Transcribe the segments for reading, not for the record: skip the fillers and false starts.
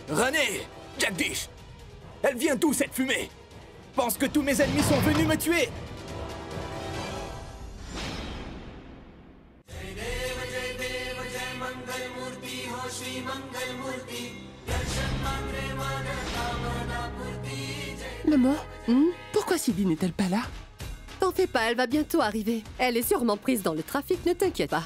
René! Jagdish! Elle vient d'où cette fumée? Pense que tous mes ennemis sont venus me tuer! Maman, pourquoi Sylvie n'est-elle pas là? T'en fais pas, elle va bientôt arriver. Elle est sûrement prise dans le trafic, ne t'inquiète pas.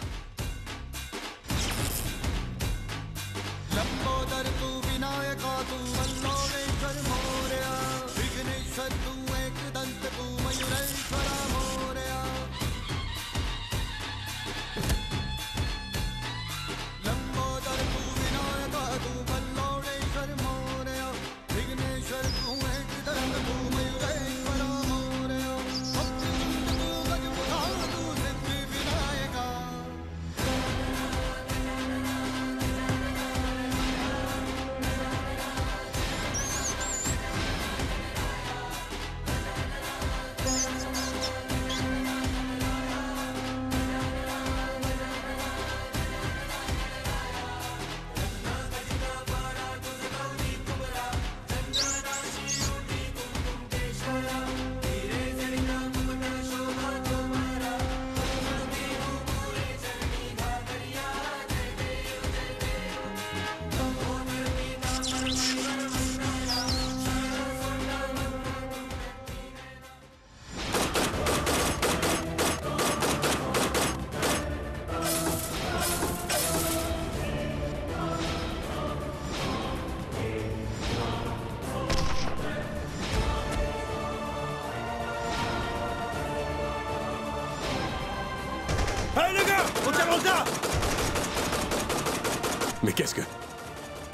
Mais qu'est-ce que...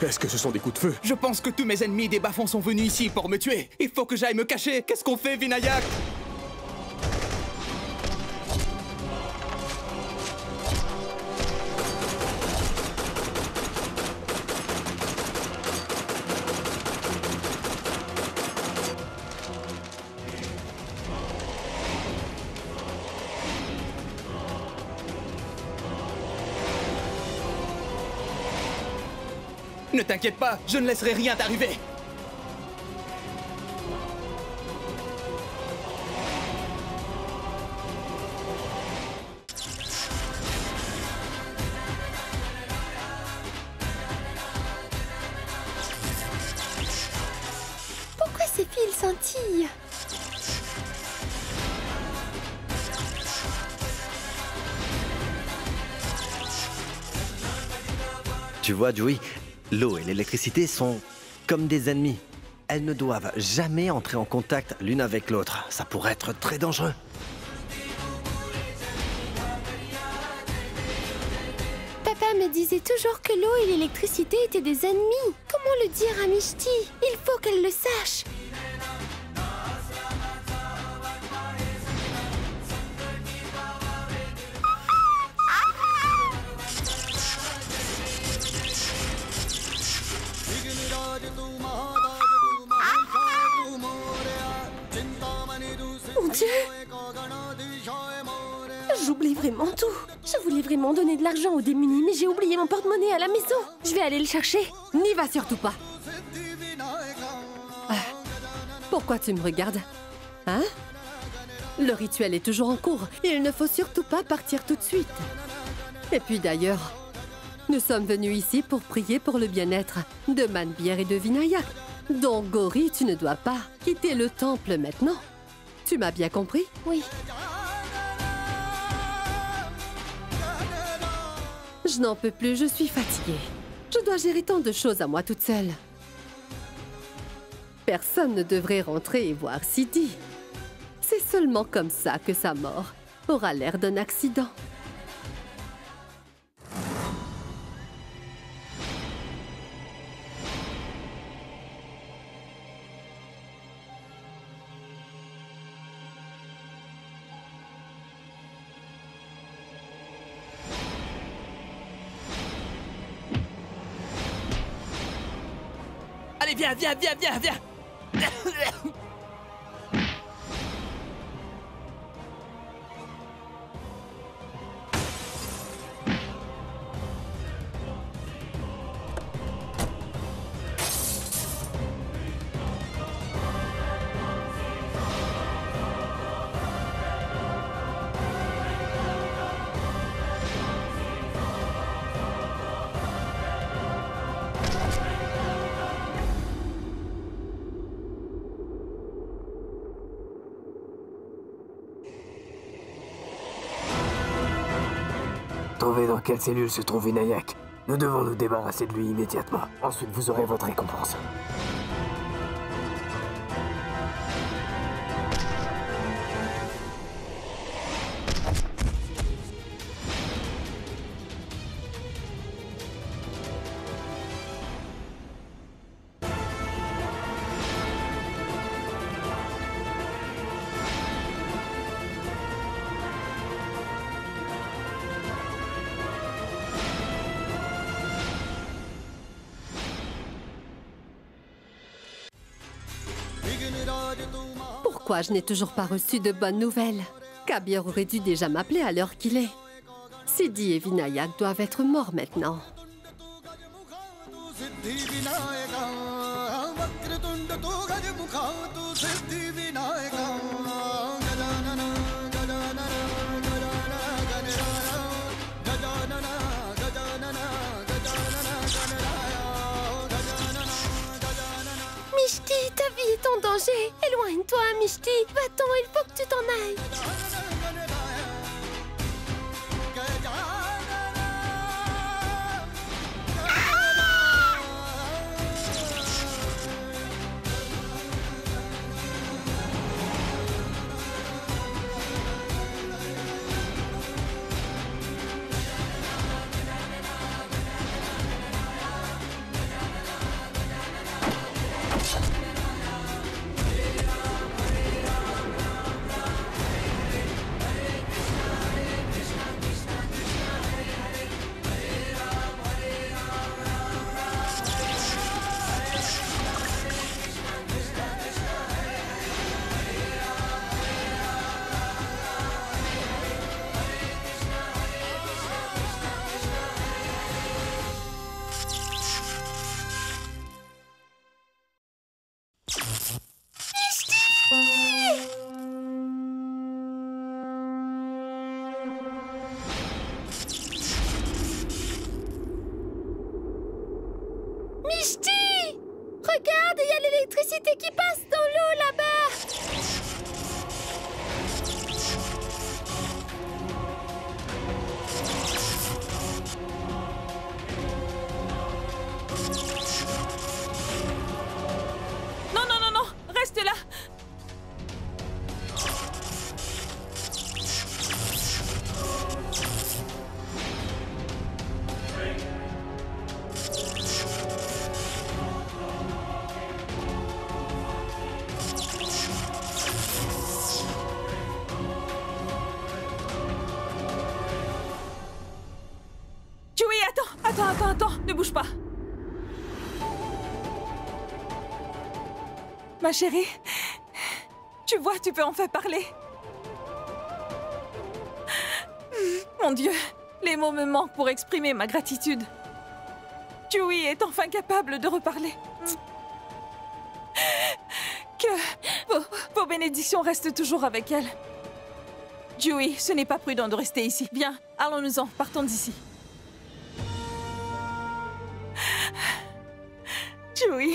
Est-ce que ce sont des coups de feu? Je pense que tous mes ennemis des bas-fonds sont venus ici pour me tuer. Il faut que j'aille me cacher. Qu'est-ce qu'on fait, Vinayak? Ne t'inquiète pas, je ne laisserai rien t'arriver. Pourquoi ces fils scintillent? Tu vois, Joey, l'eau et l'électricité sont comme des ennemis. Elles ne doivent jamais entrer en contact l'une avec l'autre. Ça pourrait être très dangereux. Papa me disait toujours que l'eau et l'électricité étaient des ennemis. Comment le dire à Mishti? Il faut qu'elle le sache. Mon Dieu! J'oublie vraiment tout. Je voulais vraiment donner de l'argent aux démunis, mais j'ai oublié mon porte-monnaie à la maison. Je vais aller le chercher. N'y va surtout pas. Pourquoi tu me regardes? Hein? Le rituel est toujours en cours et il ne faut surtout pas partir tout de suite. Et puis d'ailleurs, nous sommes venus ici pour prier pour le bien-être de Manbir et de Vinayak. Donc Gauri, tu ne dois pas quitter le temple maintenant. Tu m'as bien compris? Oui. Je n'en peux plus, je suis fatiguée. Je dois gérer tant de choses à moi toute seule. Personne ne devrait rentrer et voir Sidi. C'est seulement comme ça que sa mort aura l'air d'un accident. Allez, viens, viens, viens, viens, viens. Trouvez dans quelle cellule se trouve Vinayak. Nous devons nous débarrasser de lui immédiatement. Ensuite, vous aurez votre récompense. Pourquoi je n'ai toujours pas reçu de bonnes nouvelles? Kabir aurait dû déjà m'appeler à l'heure qu'il est. Sidi et Vinayak doivent être morts maintenant. Mishti, ta vie est en danger. Éloigne-toi, Mishti. Va-t'en, il faut que tu t'en ailles. Mishti! Regarde, il y a l'électricité qui passe dans l'eau là-bas! Non, non, non, non! Reste là! Attends, ne bouge pas. Ma chérie, tu vois, tu peux enfin parler. Mon Dieu, les mots me manquent pour exprimer ma gratitude. Chewie est enfin capable de reparler. Que vos bénédictions restent toujours avec elle. Dewey, ce n'est pas prudent de rester ici. Viens, allons-nous-en, partons d'ici. Dewey.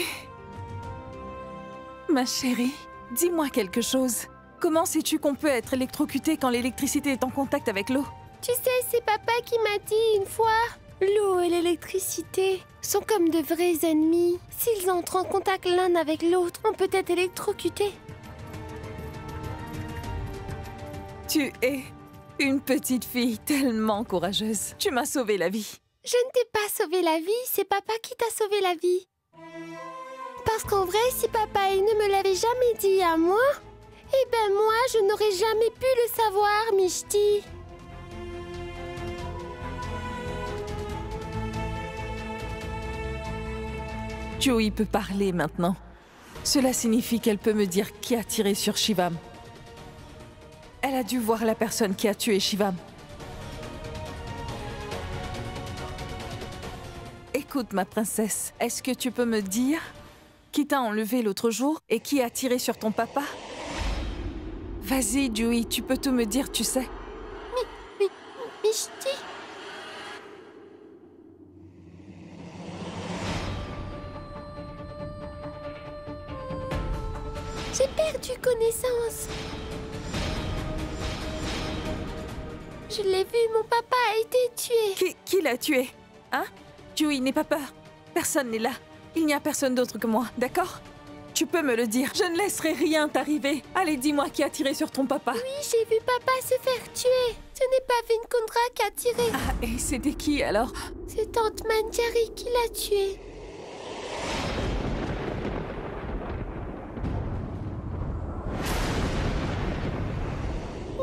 Ma chérie, dis-moi quelque chose. Comment sais-tu qu'on peut être électrocuté quand l'électricité est en contact avec l'eau? Tu sais, c'est papa qui m'a dit une fois. L'eau et l'électricité sont comme de vrais ennemis. S'ils entrent en contact l'un avec l'autre, on peut être électrocuté. Tu es une petite fille tellement courageuse. Tu m'as sauvé la vie. Je ne t'ai pas sauvé la vie, c'est papa qui t'a sauvé la vie. Parce qu'en vrai, si papa il ne me l'avait jamais dit à moi, eh ben moi, je n'aurais jamais pu le savoir, Mishti. Dewey peut parler maintenant. Cela signifie qu'elle peut me dire qui a tiré sur Shivam. Elle a dû voir la personne qui a tué Shivam. Écoute, ma princesse, est-ce que tu peux me dire qui t'a enlevé l'autre jour et qui a tiré sur ton papa? Vas-y, Dewey, tu peux tout me dire, tu sais. Mishti. J'ai perdu connaissance. Je l'ai vu, mon papa a été tué. Qui l'a tué? Hein? Dewey, n'aie pas peur. Personne n'est là. Il n'y a personne d'autre que moi, d'accord? Tu peux me le dire. Je ne laisserai rien t'arriver. Allez, dis-moi qui a tiré sur ton papa. Oui, j'ai vu papa se faire tuer. Ce n'est pas Vinkondra qui a tiré. Ah, et c'était qui alors? C'est tante Manjari qui l'a tué.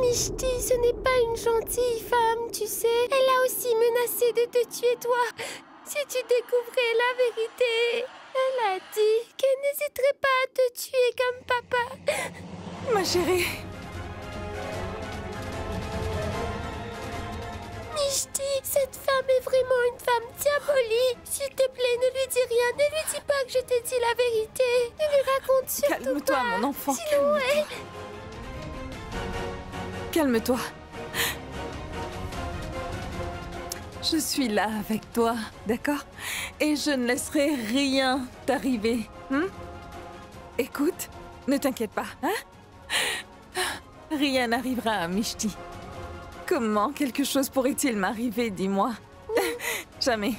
Mishti, ce n'est pas une gentille femme, tu sais. Elle a aussi menacé de te tuer, toi. Si tu découvrais la vérité, elle a dit qu'elle n'hésiterait pas à te tuer comme papa. Ma chérie. Mishti, cette femme est vraiment une femme diabolique. S'il te plaît, ne lui dis rien. Ne lui dis pas que je t'ai dit la vérité. Ne lui raconte surtout pas. Calme-toi, mon enfant. Sinon, elle... Calme-toi. Je suis là avec toi, d'accord? Et je ne laisserai rien t'arriver. Écoute, ne t'inquiète pas, hein? Rien n'arrivera à Mishti. Comment quelque chose pourrait-il m'arriver, dis-moi? Jamais.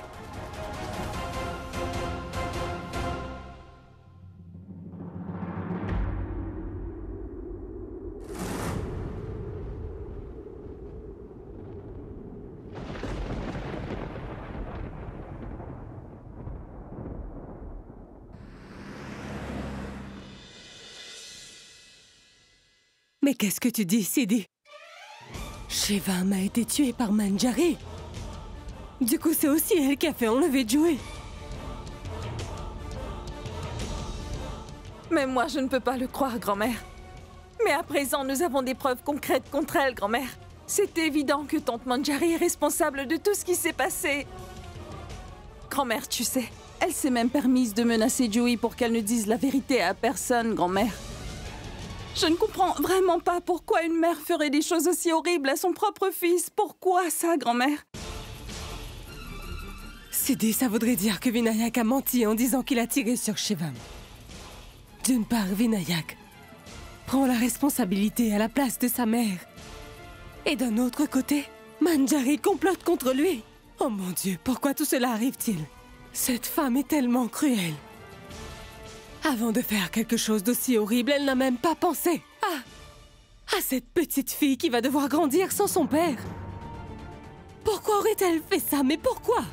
Mais qu'est-ce que tu dis, Sidi? Shivam a été tuée par Manjari. Du coup, c'est aussi elle qui a fait enlever Dewey. Mais moi, je ne peux pas le croire, grand-mère. Mais à présent, nous avons des preuves concrètes contre elle, grand-mère. C'est évident que tante Manjari est responsable de tout ce qui s'est passé. Grand-mère, tu sais, elle s'est même permise de menacer Dewey pour qu'elle ne dise la vérité à personne, grand-mère. Je ne comprends vraiment pas pourquoi une mère ferait des choses aussi horribles à son propre fils. Pourquoi ça, grand-mère? Sidi, ça voudrait dire que Vinayak a menti en disant qu'il a tiré sur Shivam. D'une part, Vinayak prend la responsabilité à la place de sa mère. Et d'un autre côté, Manjari complote contre lui. Oh mon Dieu, pourquoi tout cela arrive-t-il? Cette femme est tellement cruelle. Avant de faire quelque chose d'aussi horrible, elle n'a même pas pensé à cette petite fille qui va devoir grandir sans son père. Pourquoi aurait-elle fait ça? Mais pourquoi?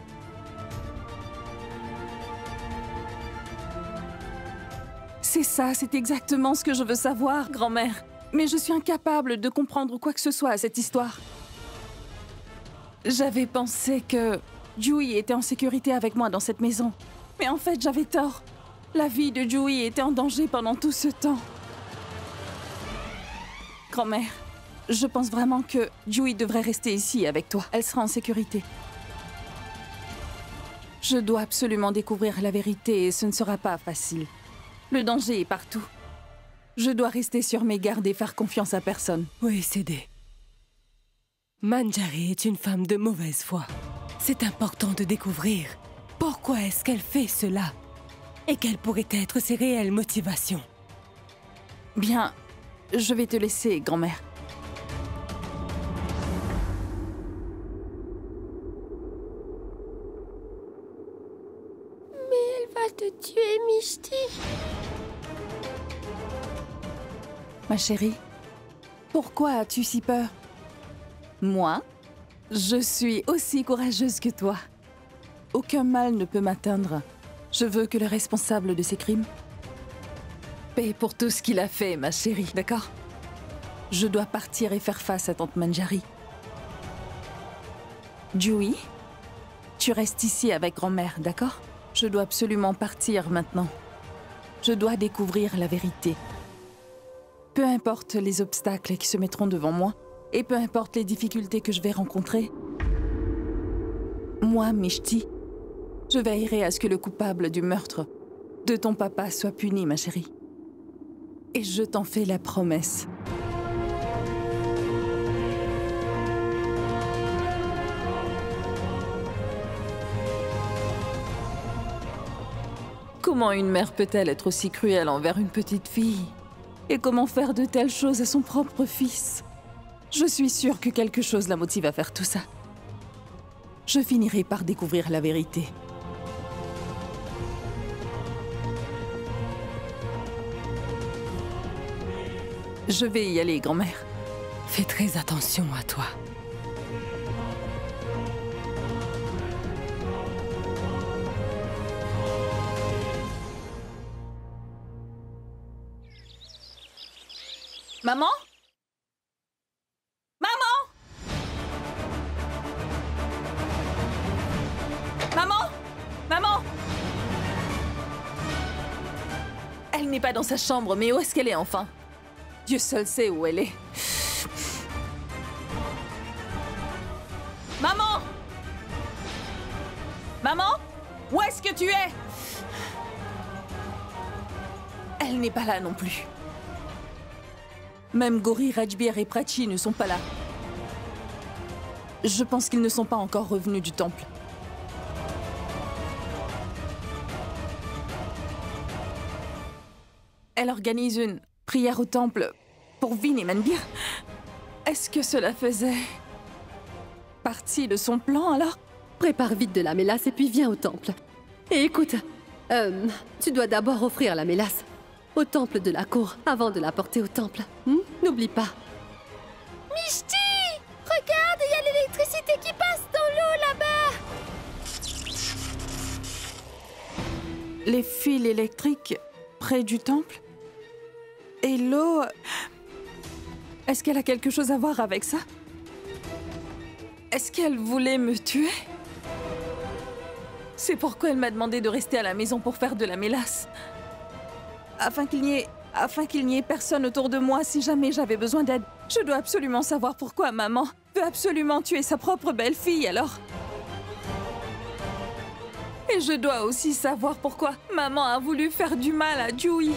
C'est ça, c'est exactement ce que je veux savoir, grand-mère. Mais je suis incapable de comprendre quoi que ce soit à cette histoire. J'avais pensé que Dewey était en sécurité avec moi dans cette maison. Mais en fait, j'avais tort. La vie de Dewey était en danger pendant tout ce temps. Grand-mère, je pense vraiment que Dewey devrait rester ici avec toi. Elle sera en sécurité. Je dois absolument découvrir la vérité et ce ne sera pas facile. Le danger est partout. Je dois rester sur mes gardes et faire confiance à personne. Oui, Sidi. Manjari est une femme de mauvaise foi. C'est important de découvrir pourquoi est-ce qu'elle fait cela et quelles pourraient être ses réelles motivations. Bien, je vais te laisser, grand-mère. Mais elle va te tuer, Mishti. Ma chérie, pourquoi as-tu si peur? Moi, je suis aussi courageuse que toi. Aucun mal ne peut m'atteindre. Je veux que le responsable de ces crimes paie pour tout ce qu'il a fait, ma chérie, d'accord? Je dois partir et faire face à tante Manjari. Jui, tu restes ici avec grand-mère, d'accord? Je dois absolument partir maintenant. Je dois découvrir la vérité. Peu importe les obstacles qui se mettront devant moi, et peu importe les difficultés que je vais rencontrer, moi, Mishti, je veillerai à ce que le coupable du meurtre de ton papa soit puni, ma chérie. Et je t'en fais la promesse. Comment une mère peut-elle être aussi cruelle envers une petite fille? Et comment faire de telles choses à son propre fils? Je suis sûre que quelque chose la motive à faire tout ça. Je finirai par découvrir la vérité. Je vais y aller, grand-mère. Fais très attention à toi. Maman? Maman? Maman? Maman? Elle n'est pas dans sa chambre, mais où est-ce qu'elle est enfin? Dieu seul sait où elle est. Maman? Maman? Où est-ce que tu es? Elle n'est pas là non plus. Même Gauri, Rajbir et Prachi ne sont pas là. Je pense qu'ils ne sont pas encore revenus du temple. Elle organise une prière au temple pour Vin et Manbir. Est-ce que cela faisait partie de son plan alors? Prépare vite de la mélasse et puis viens au temple. Et écoute, tu dois d'abord offrir la mélasse au temple de la cour avant de la porter au temple. N'oublie pas. Mishti! Regarde, il y a l'électricité qui passe dans l'eau là-bas! Les fils électriques près du temple? Et l'eau... Est-ce qu'elle a quelque chose à voir avec ça? Est-ce qu'elle voulait me tuer? C'est pourquoi elle m'a demandé de rester à la maison pour faire de la mélasse. Afin qu'il n'y ait personne autour de moi si jamais j'avais besoin d'aide. Je dois absolument savoir pourquoi maman veut absolument tuer sa propre belle-fille alors. Et je dois aussi savoir pourquoi maman a voulu faire du mal à Jui.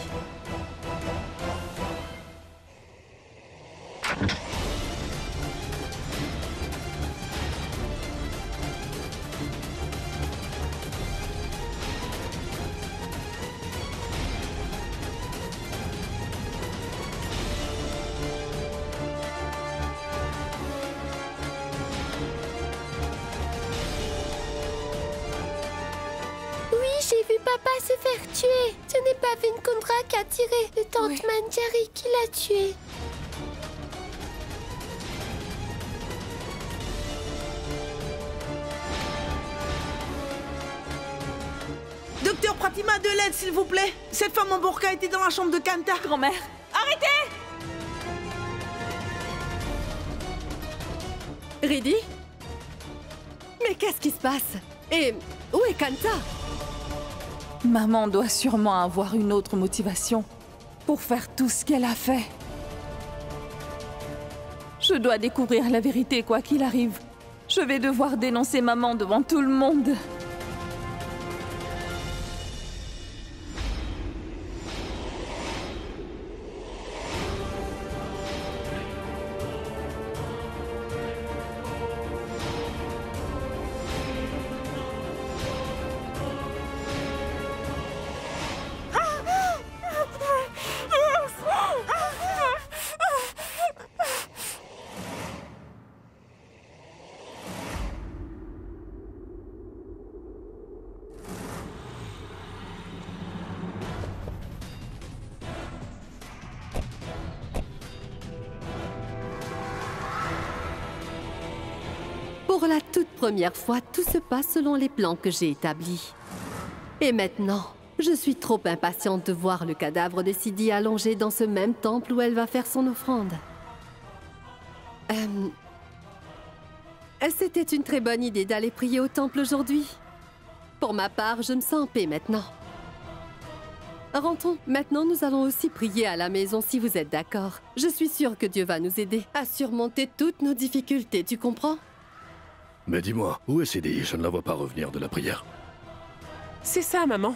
J'ai vu papa se faire tuer. Ce n'est pas Vinkundra qui a tiré de tante Manjari qui l'a tué. Docteur Pratima, de l'aide, s'il vous plaît. Cette femme en burqa était dans la chambre de Kanta. Grand-mère, arrêtez! Ridi? Mais qu'est-ce qui se passe? Et où est Kanta? Maman doit sûrement avoir une autre motivation pour faire tout ce qu'elle a fait. Je dois découvrir la vérité quoi qu'il arrive. Je vais devoir dénoncer maman devant tout le monde. Pour la toute première fois, tout se passe selon les plans que j'ai établis. Et maintenant, je suis trop impatiente de voir le cadavre de Sidi allongé dans ce même temple où elle va faire son offrande. C'était une très bonne idée d'aller prier au temple aujourd'hui. Pour ma part, je me sens en paix maintenant. Rentrons. Maintenant, nous allons aussi prier à la maison si vous êtes d'accord. Je suis sûre que Dieu va nous aider à surmonter toutes nos difficultés, tu comprends? Mais dis-moi, où est Sidi? Je ne la vois pas revenir de la prière. C'est ça, maman.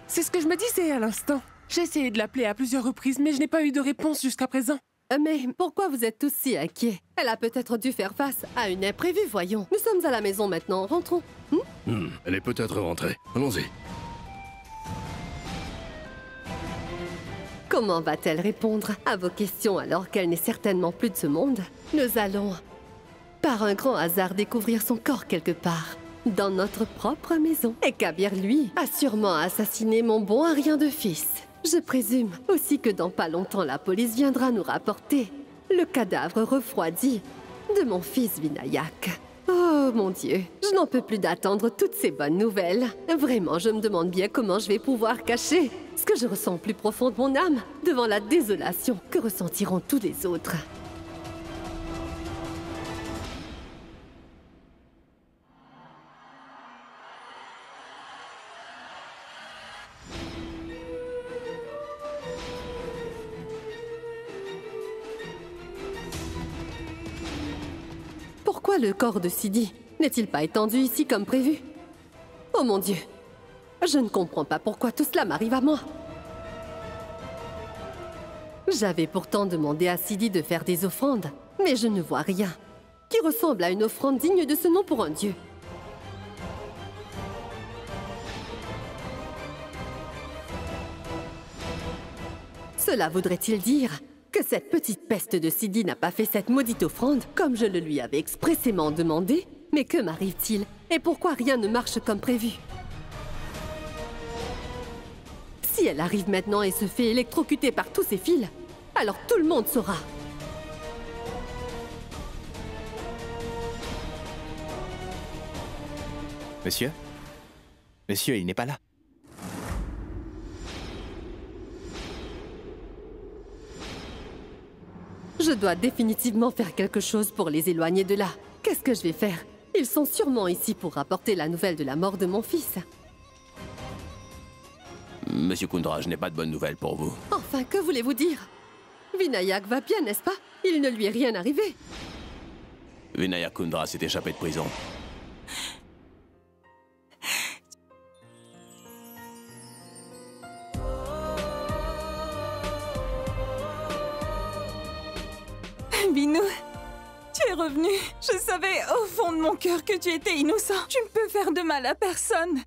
C'est ce que je me disais à l'instant. J'ai essayé de l'appeler à plusieurs reprises, mais je n'ai pas eu de réponse jusqu'à présent. Mais pourquoi vous êtes tous si inquiets? Elle a peut-être dû faire face à une imprévue, voyons. Nous sommes à la maison maintenant, rentrons. Elle est peut-être rentrée. Allons-y. Comment va-t-elle répondre à vos questions alors qu'elle n'est certainement plus de ce monde? Nous allons, par un grand hasard, découvrir son corps quelque part, dans notre propre maison. Et Kabir, lui, a sûrement assassiné mon bon à rien de fils. Je présume aussi que dans pas longtemps, la police viendra nous rapporter le cadavre refroidi de mon fils Vinayak. Oh mon Dieu, je n'en peux plus d'attendre toutes ces bonnes nouvelles. Vraiment, je me demande bien comment je vais pouvoir cacher ce que je ressens au plus profond de mon âme devant la désolation que ressentiront tous les autres. Pourquoi le corps de Sidi n'est-il pas étendu ici comme prévu? Oh mon Dieu! Je ne comprends pas pourquoi tout cela m'arrive à moi. J'avais pourtant demandé à Sidi de faire des offrandes, mais je ne vois rien qui ressemble à une offrande digne de ce nom pour un dieu. Cela voudrait-il dire que cette petite peste de Sidi n'a pas fait cette maudite offrande comme je le lui avais expressément demandé? Mais que m'arrive-t-il? Et pourquoi rien ne marche comme prévu? Si elle arrive maintenant et se fait électrocuter par tous ces fils, alors tout le monde saura. Monsieur? Monsieur, il n'est pas là. Je dois définitivement faire quelque chose pour les éloigner de là. Qu'est-ce que je vais faire? Ils sont sûrement ici pour rapporter la nouvelle de la mort de mon fils. Monsieur Kundra, je n'ai pas de bonnes nouvelles pour vous. Enfin, que voulez-vous dire? Vinayak va bien, n'est-ce pas? Il ne lui est rien arrivé. Vinayak Kundra s'est échappé de prison. Binou, tu es revenu. Je savais au fond de mon cœur que tu étais innocent. Tu ne peux faire de mal à personne.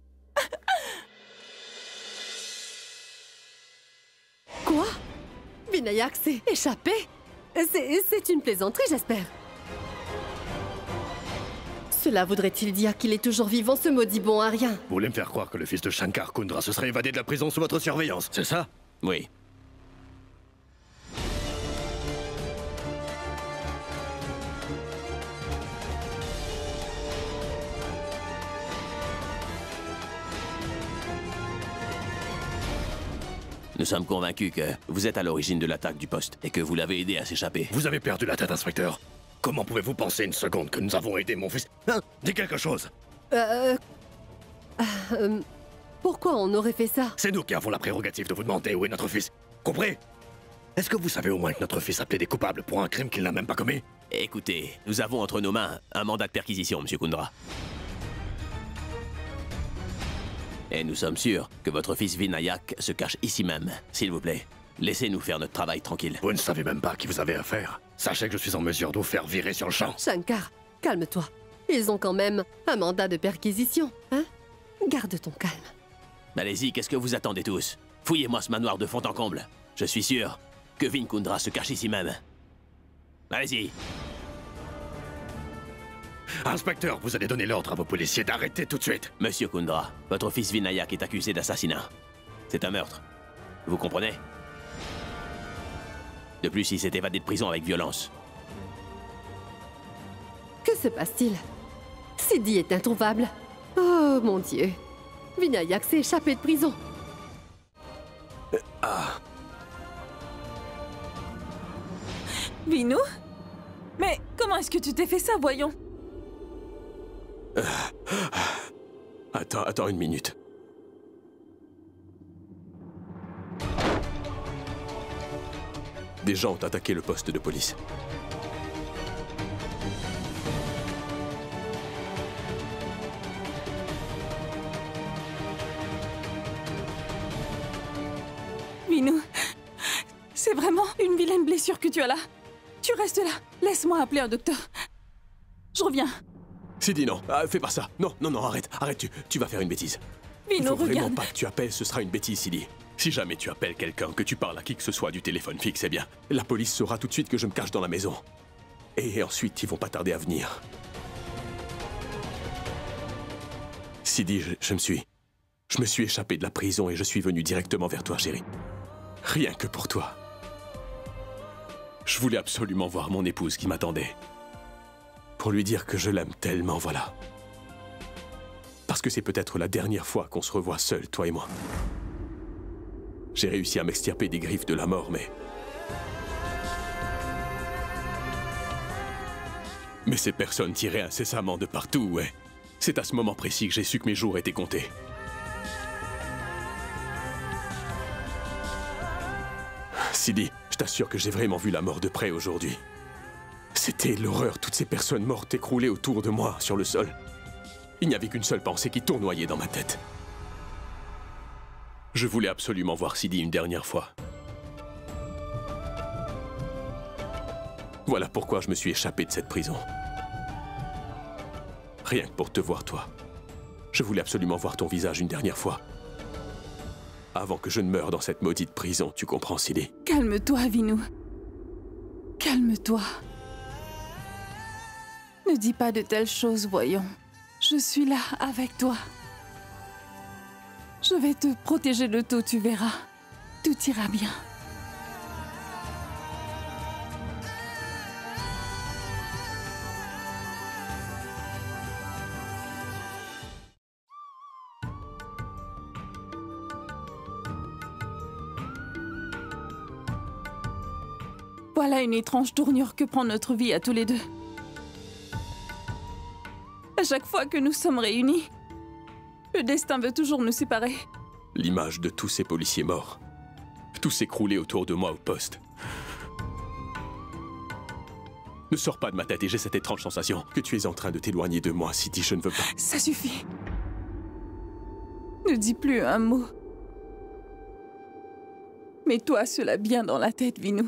Quoi? Vinayak s'est échappé? C'est une plaisanterie, j'espère. Cela voudrait-il dire qu'il est toujours vivant, ce maudit bon à rien? Vous voulez me faire croire que le fils de Shankar Kundra se serait évadé de la prison sous votre surveillance, c'est ça? Oui. Nous sommes convaincus que vous êtes à l'origine de l'attaque du poste et que vous l'avez aidé à s'échapper. Vous avez perdu la tête, inspecteur. Comment pouvez-vous penser une seconde que nous avons aidé mon fils? Hein? Dis quelque chose. Pourquoi on aurait fait ça? C'est nous qui avons la prérogative de vous demander où est notre fils. Compris? Est-ce que vous savez au moins que notre fils a plaidé coupable pour un crime qu'il n'a même pas commis? Écoutez, nous avons entre nos mains un mandat de perquisition, Monsieur Kundra. Et nous sommes sûrs que votre fils Vinayak se cache ici même. S'il vous plaît, laissez-nous faire notre travail tranquille. Vous ne savez même pas à qui vous avez affaire. Sachez que je suis en mesure de vous faire virer sur le champ. Shankar, calme-toi. Ils ont quand même un mandat de perquisition, hein? Garde ton calme. Allez-y, qu'est-ce que vous attendez tous? Fouillez-moi ce manoir de fond en comble. Je suis sûr que Vin Kundra se cache ici même. Allez-y. Inspecteur, vous allez donner l'ordre à vos policiers d'arrêter tout de suite. Monsieur Kundra, votre fils Vinayak est accusé d'assassinat. C'est un meurtre. Vous comprenez? De plus, il s'est évadé de prison avec violence. Que se passe-t-il? Sidi est introuvable. Oh mon Dieu. Vinayak s'est échappé de prison. Vinu? Mais comment est-ce que tu t'es fait ça, voyons? Attends une minute. Des gens ont attaqué le poste de police. Vinu, c'est vraiment une vilaine blessure que tu as là. Tu restes là. Laisse-moi appeler un docteur. Je reviens. Sidi, non, fais pas ça. Non, arrête, tu vas faire une bêtise. Vinu, Il faut vraiment regarde. pas que tu appelles, ce sera une bêtise, Sidi. Si jamais tu appelles quelqu'un, que tu parles à qui que ce soit du téléphone fixe, eh bien, la police saura tout de suite que je me cache dans la maison. Et ensuite, ils vont pas tarder à venir. Sidi, je me suis échappé de la prison et je suis venu directement vers toi, chérie. Rien que pour toi. Je voulais absolument voir mon épouse qui m'attendait. Pour lui dire que je l'aime tellement, voilà. Parce que c'est peut-être la dernière fois qu'on se revoit seuls, toi et moi. J'ai réussi à m'extirper des griffes de la mort, mais ces personnes tiraient incessamment de partout, ouais. C'est à ce moment précis que j'ai su que mes jours étaient comptés. Sidi, je t'assure que j'ai vraiment vu la mort de près aujourd'hui. C'était l'horreur, toutes ces personnes mortes écroulées autour de moi, sur le sol. Il n'y avait qu'une seule pensée qui tournoyait dans ma tête. Je voulais absolument voir Sidi une dernière fois. Voilà pourquoi je me suis échappé de cette prison. Rien que pour te voir, toi. Je voulais absolument voir ton visage une dernière fois. Avant que je ne meure dans cette maudite prison, tu comprends, Sidi? Calme-toi, Vinu. Calme-toi. Ne dis pas de telles choses, voyons. Je suis là, avec toi. Je vais te protéger de tout, tu verras. Tout ira bien. Voilà une étrange tournure que prend notre vie à tous les deux. À chaque fois que nous sommes réunis, le destin veut toujours nous séparer. L'image de tous ces policiers morts. Tous écroulés autour de moi au poste. Ne sors pas de ma tête et j'ai cette étrange sensation que tu es en train de t'éloigner de moi, Sidi, je ne veux pas. Ça suffit. Ne dis plus un mot. Mets-toi cela bien dans la tête, Vinu.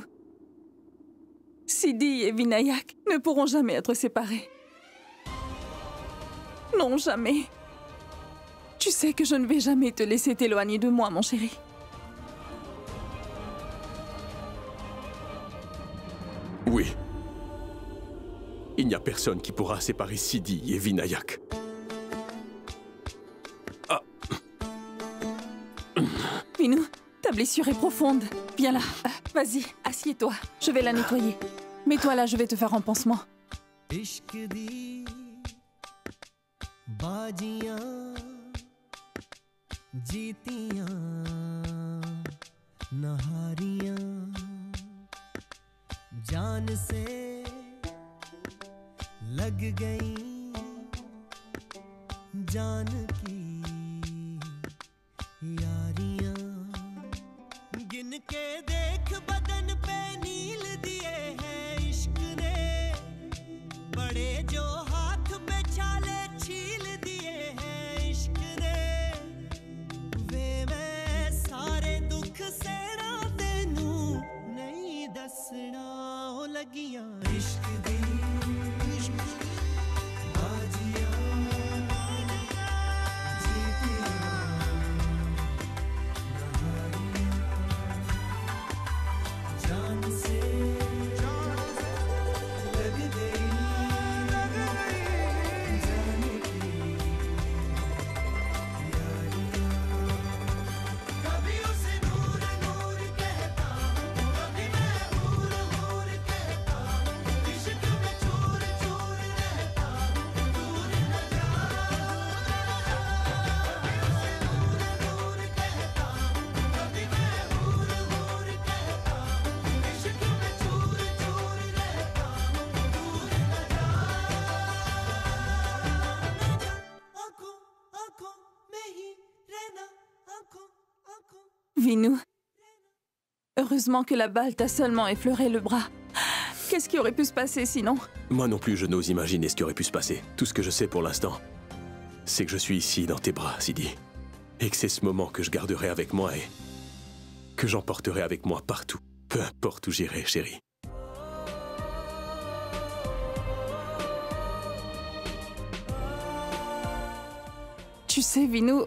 Sidi et Vinayak ne pourront jamais être séparés. Non, jamais. Tu sais que je ne vais jamais te laisser t'éloigner de moi, mon chéri. Oui. Il n'y a personne qui pourra séparer Sidi et Vinayak. Ah. Vinu, ta blessure est profonde. Viens là. Vas-y, assieds-toi. Je vais la nettoyer. Mets-toi là, je vais te faire un pansement. Vinou. Heureusement que la balle t'a seulement effleuré le bras. Qu'est-ce qui aurait pu se passer sinon? Moi non plus, je n'ose imaginer ce qui aurait pu se passer. Tout ce que je sais pour l'instant, c'est que je suis ici, dans tes bras, Sidi. Et que c'est ce moment que je garderai avec moi et que j'emporterai avec moi partout. Peu importe où j'irai, chérie. Tu sais, Vinou,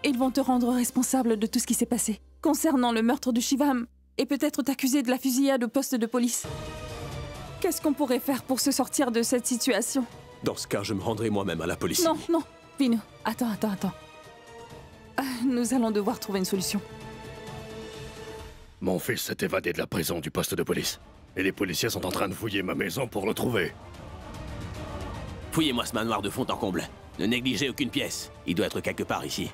ils vont te rendre responsable de tout ce qui s'est passé. Concernant le meurtre de Shivam, et peut-être t'accuser de la fusillade au poste de police. Qu'est-ce qu'on pourrait faire pour se sortir de cette situation? Dans ce cas, je me rendrai moi-même à la police. Non, non, Vinou, attends. Nous allons devoir trouver une solution. Mon fils s'est évadé de la prison du poste de police. Et les policiers sont en train de fouiller ma maison pour le trouver. Fouillez-moi ce manoir de fond en comble. Ne négligez aucune pièce. Il doit être quelque part ici.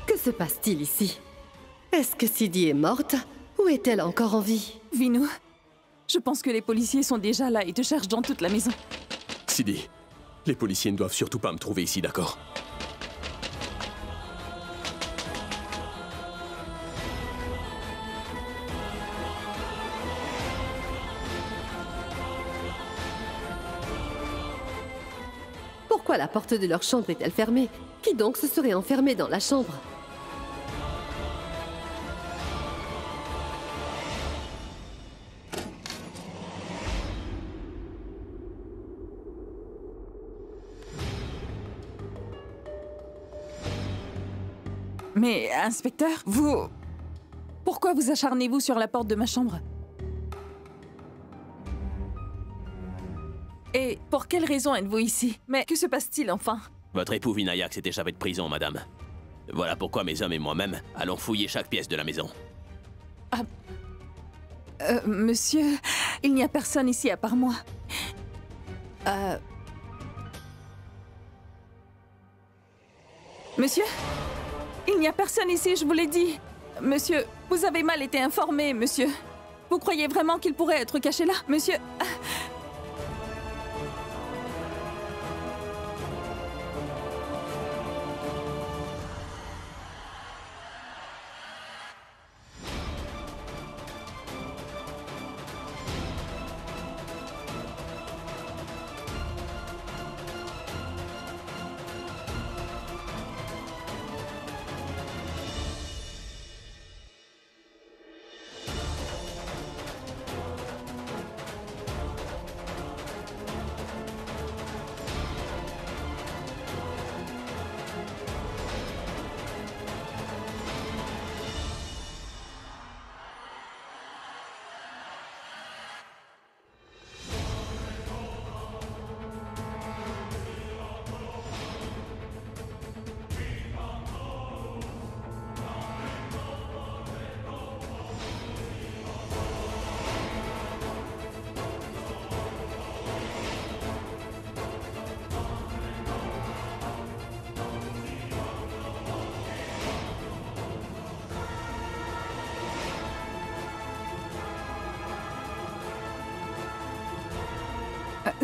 Que se passe-t-il ici? Est-ce que Sidi est morte ou est-elle encore en vie? Vinou, je pense que les policiers sont déjà là et te cherchent dans toute la maison. Sidi, les policiers ne doivent surtout pas me trouver ici, d'accord? Pourquoi la porte de leur chambre est-elle fermée? Qui donc se serait enfermé dans la chambre? Mais, inspecteur, vous... Pourquoi vous acharnez-vous sur la porte de ma chambre? Et pour quelle raison êtes-vous ici? Mais que se passe-t-il enfin? Votre époux Vinayak s'est échappé de prison, madame. Voilà pourquoi mes hommes et moi-même allons fouiller chaque pièce de la maison. Monsieur, il n'y a personne ici à part moi. Monsieur? Il n'y a personne ici, je vous l'ai dit. Monsieur, vous avez mal été informé, monsieur. Vous croyez vraiment qu'il pourrait être caché là, monsieur?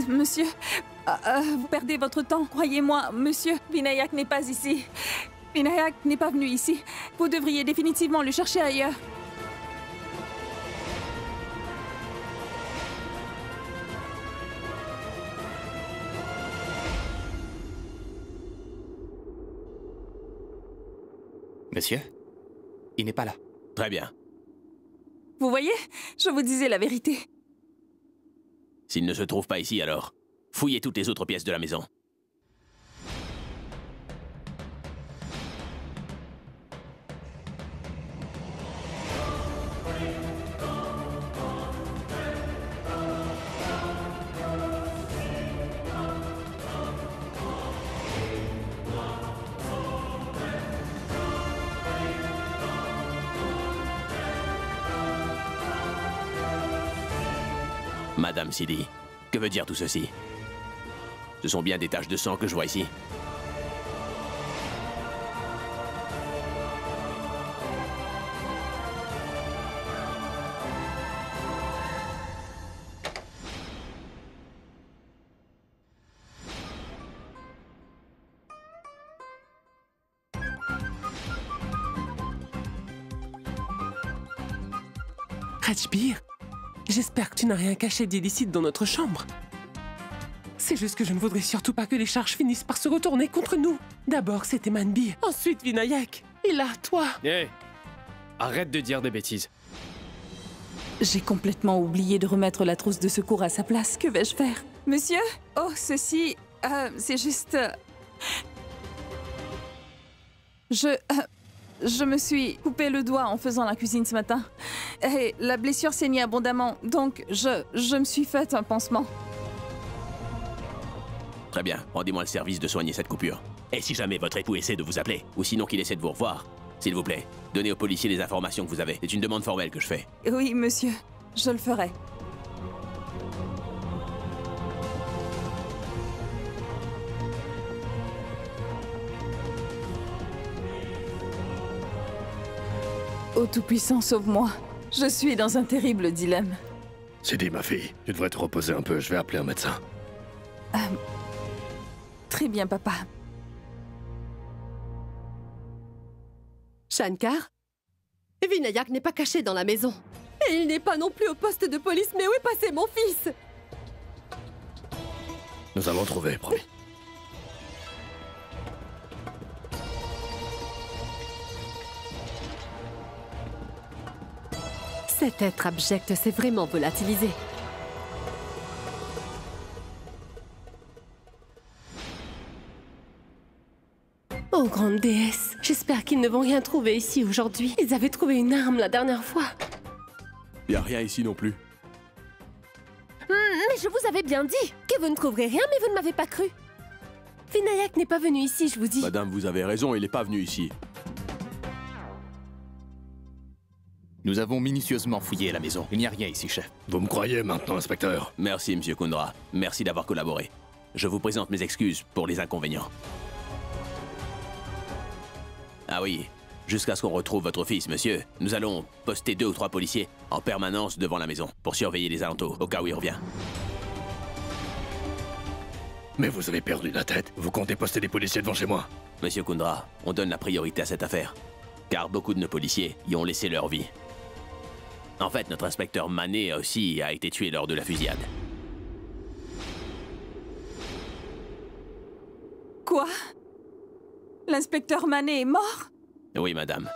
Monsieur, vous perdez votre temps, croyez-moi, monsieur. Vinayak n'est pas ici. Vinayak n'est pas venu ici. Vous devriez définitivement le chercher ailleurs. Monsieur, il n'est pas là. Très bien. Vous voyez, je vous disais la vérité. S'il ne se trouve pas ici, alors, fouillez toutes les autres pièces de la maison. Madame Sidi, que veut dire tout ceci? Ce sont bien des taches de sang que je vois ici. Ratchbir, j'espère que tu n'as rien caché d'illicite dans notre chambre. C'est juste que je ne voudrais surtout pas que les charges finissent par se retourner contre nous. D'abord, c'était Manbir, ensuite Vinayak, et là, toi. Hé, arrête de dire des bêtises. J'ai complètement oublié de remettre la trousse de secours à sa place. Que vais-je faire? Monsieur? Oh, ceci... c'est juste... Je me suis coupé le doigt en faisant la cuisine ce matin. Et la blessure saignait abondamment, donc je me suis fait un pansement. Très bien, rendez-moi le service de soigner cette coupure. Et si jamais votre époux essaie de vous appeler, ou sinon qu'il essaie de vous revoir, s'il vous plaît, donnez aux policiers les informations que vous avez. C'est une demande formelle que je fais. Oui, monsieur, je le ferai. Ô Tout-Puissant, sauve-moi. Je suis dans un terrible dilemme. Sidi, ma fille, tu devrais te reposer un peu. Je vais appeler un médecin. Très bien, papa. Shankar, Vinayak n'est pas caché dans la maison. Et il n'est pas non plus au poste de police, mais où est passé mon fils? Nous allons le trouver, promis. Cet être abject s'est vraiment volatilisé. Oh, grande déesse, j'espère qu'ils ne vont rien trouver ici aujourd'hui. Ils avaient trouvé une arme la dernière fois. Y a rien ici non plus. Mais je vous avais bien dit que vous ne trouverez rien, mais vous ne m'avez pas cru. Vinayak n'est pas venu ici, je vous dis. Madame, vous avez raison, il n'est pas venu ici. Nous avons minutieusement fouillé la maison. Il n'y a rien ici, chef. Vous me croyez maintenant, inspecteur? Merci, monsieur Kundra. Merci d'avoir collaboré. Je vous présente mes excuses pour les inconvénients. Ah oui, jusqu'à ce qu'on retrouve votre fils, monsieur, nous allons poster 2 ou 3 policiers en permanence devant la maison pour surveiller les alentours, au cas où il revient. Mais vous avez perdu la tête. Vous comptez poster des policiers devant chez moi? Monsieur Kundra, on donne la priorité à cette affaire, car beaucoup de nos policiers y ont laissé leur vie. En fait, notre inspecteur Manet aussi a été tué lors de la fusillade. Quoi? L'inspecteur Manet est mort? Oui, madame.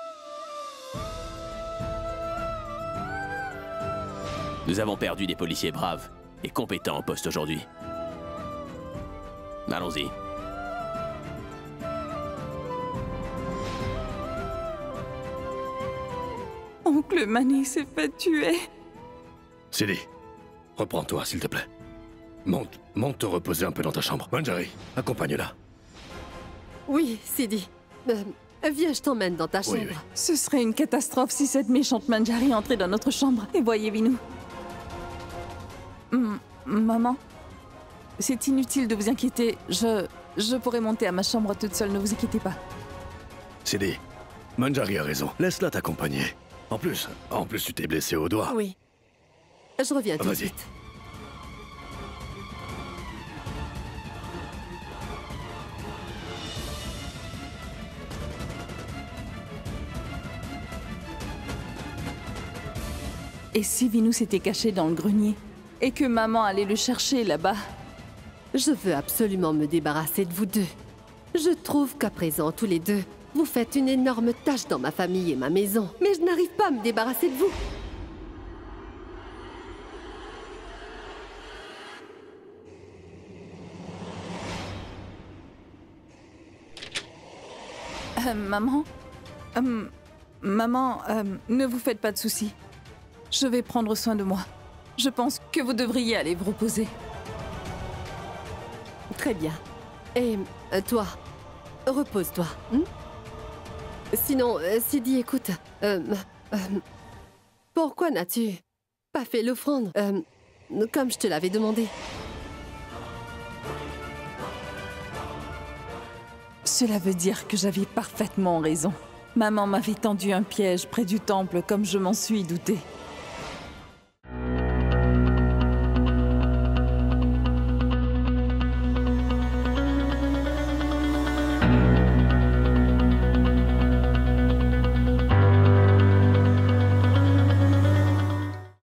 Nous avons perdu des policiers braves et compétents au poste aujourd'hui. Allons-y. Oncle Manet s'est fait tuer. Sidi, reprends-toi, s'il te plaît. Monte te reposer un peu dans ta chambre. Manjari, accompagne-la. Oui, Sidi. Viens, je t'emmène dans ta chambre. Oui. Ce serait une catastrophe si cette méchante Manjari entrait dans notre chambre. Et voyez, Vinou. Maman, c'est inutile de vous inquiéter. Je pourrais monter à ma chambre toute seule, ne vous inquiétez pas. Sidi, Manjari a raison. Laisse-la t'accompagner. En plus, tu t'es blessé au doigt. Oui. Je reviens tout de Vas-y. suite. Et si Vinou s'était caché dans le grenier et que maman allait le chercher là-bas? Je veux absolument me débarrasser de vous deux. Je trouve qu'à présent, tous les deux, vous faites une énorme tâche dans ma famille et ma maison. Mais je n'arrive pas à me débarrasser de vous. Maman? Maman, ne vous faites pas de soucis. Je vais prendre soin de moi. Je pense que vous devriez aller vous reposer. Très bien. Et toi, repose-toi. Sinon, Sidi, écoute. Pourquoi n'as-tu pas fait l'offrande comme je te l'avais demandé? Cela veut dire que j'avais parfaitement raison. Maman m'avait tendu un piège près du temple comme je m'en suis douté.